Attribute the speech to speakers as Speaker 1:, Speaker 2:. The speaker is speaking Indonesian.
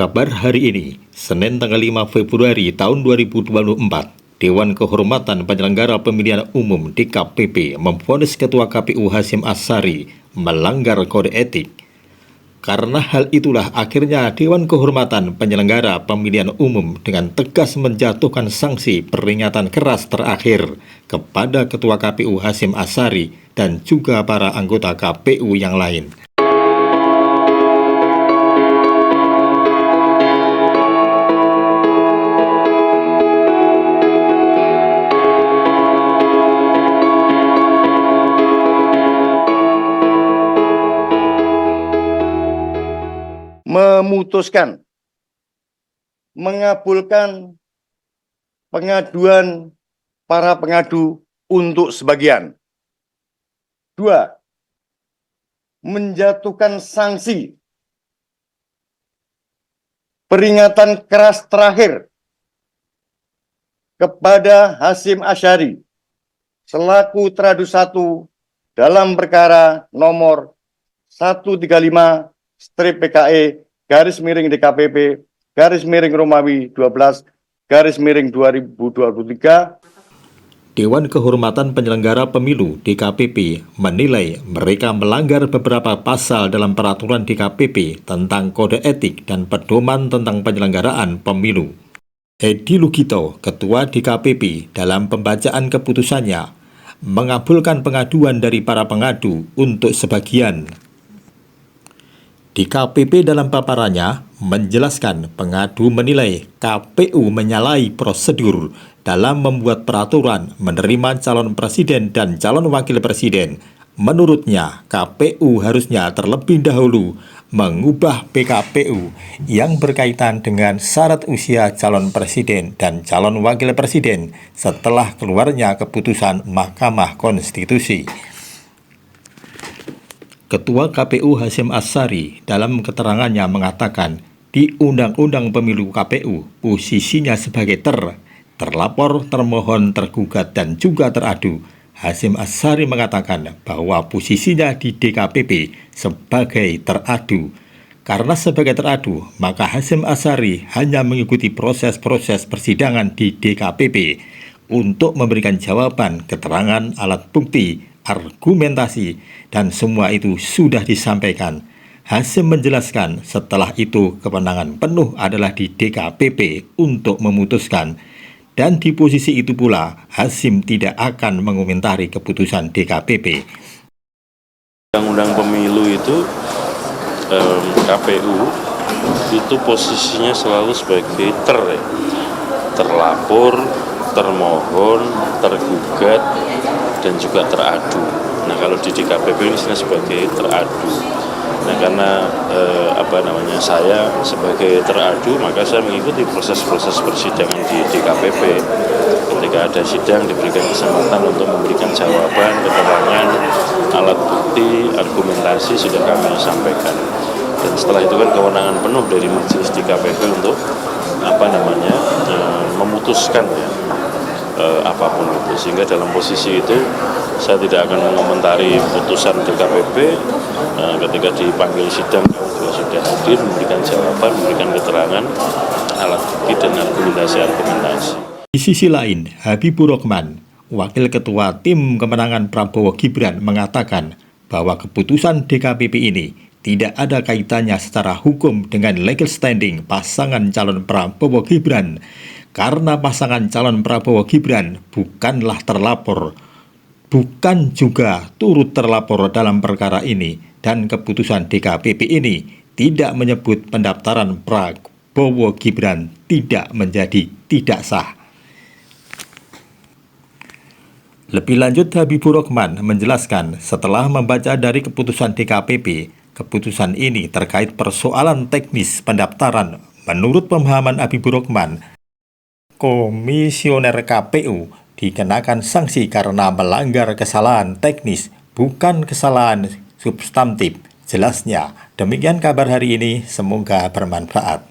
Speaker 1: Kabar hari ini, Senin tanggal 5 Februari tahun 2024, Dewan Kehormatan Penyelenggara Pemilihan Umum DKPP memvonis Ketua KPU Hasyim Asyari melanggar kode etik. Karena hal itulah akhirnya Dewan Kehormatan Penyelenggara Pemilihan Umum dengan tegas menjatuhkan sanksi peringatan keras terakhir kepada Ketua KPU Hasyim Asyari dan juga para anggota KPU yang lain.
Speaker 2: Memutuskan mengabulkan pengaduan para pengadu untuk sebagian. 2. Menjatuhkan sanksi peringatan keras terakhir kepada Hasyim Asyari selaku teradu 1 dalam perkara nomor 135/PKE/DKPP/Romawi 12/2023.
Speaker 1: Dewan Kehormatan Penyelenggara Pemilu DKPP menilai mereka melanggar beberapa pasal dalam peraturan DKPP tentang kode etik dan pedoman tentang penyelenggaraan pemilu. Edi Lugito, Ketua DKPP, dalam pembacaan keputusannya mengabulkan pengaduan dari para pengadu untuk sebagian. DKPP dalam paparannya menjelaskan pengadu menilai KPU menyalahi prosedur dalam membuat peraturan menerima calon presiden dan calon wakil presiden. Menurutnya, KPU harusnya terlebih dahulu mengubah PKPU yang berkaitan dengan syarat usia calon presiden dan calon wakil presiden setelah keluarnya keputusan Mahkamah Konstitusi. Ketua KPU Hasyim Asyari dalam keterangannya mengatakan di Undang-Undang Pemilu KPU posisinya sebagai terlapor, termohon, tergugat, dan juga teradu. Hasyim Asyari mengatakan bahwa posisinya di DKPP sebagai teradu. Karena sebagai teradu, maka Hasyim Asyari hanya mengikuti proses-proses persidangan di DKPP untuk memberikan jawaban, keterangan, alat bukti, argumentasi, dan semua itu sudah disampaikan. Hasyim menjelaskan setelah itu kewenangan penuh adalah di DKPP untuk memutuskan, dan di posisi itu pula Hasyim tidak akan mengomentari keputusan DKPP.
Speaker 3: Undang-undang pemilu itu KPU itu posisinya selalu sebagai terlapor, termohon, tergugat, dan juga teradu. Nah, kalau di DKPP ini sebagai teradu. Nah, karena saya sebagai teradu, maka saya mengikuti proses-proses persidangan di DKPP. Ketika ada sidang diberikan kesempatan untuk memberikan jawaban, keterangan, alat bukti, argumentasi sudah kami sampaikan. Dan setelah itu kan kewenangan penuh dari majelis DKPP untuk memutuskan apapun itu. Sehingga dalam posisi itu saya tidak akan mengomentari putusan DKPP. Ketika dipanggil sidang kami juga sudah hadir memberikan jawaban, memberikan keterangan, alat bukti, dan argumentasi.
Speaker 1: Di sisi lain, Habibur Rahman, Wakil Ketua Tim Kemenangan Prabowo Gibran, mengatakan bahwa keputusan DKPP ini tidak ada kaitannya secara hukum dengan legal standing pasangan calon Prabowo Gibran, karena pasangan calon Prabowo Gibran bukanlah terlapor, bukan juga turut terlapor dalam perkara ini, dan keputusan DKPP ini tidak menyebut pendaftaran Prabowo Gibran tidak menjadi tidak sah. Lebih lanjut, Habibur Rahman menjelaskan setelah membaca dari keputusan DKPP, keputusan ini terkait persoalan teknis pendaftaran. Menurut pemahaman Habibur Rahman, komisioner KPU dikenakan sanksi karena melanggar kesalahan teknis, bukan kesalahan substantif. Jelasnya, demikian kabar hari ini, semoga bermanfaat.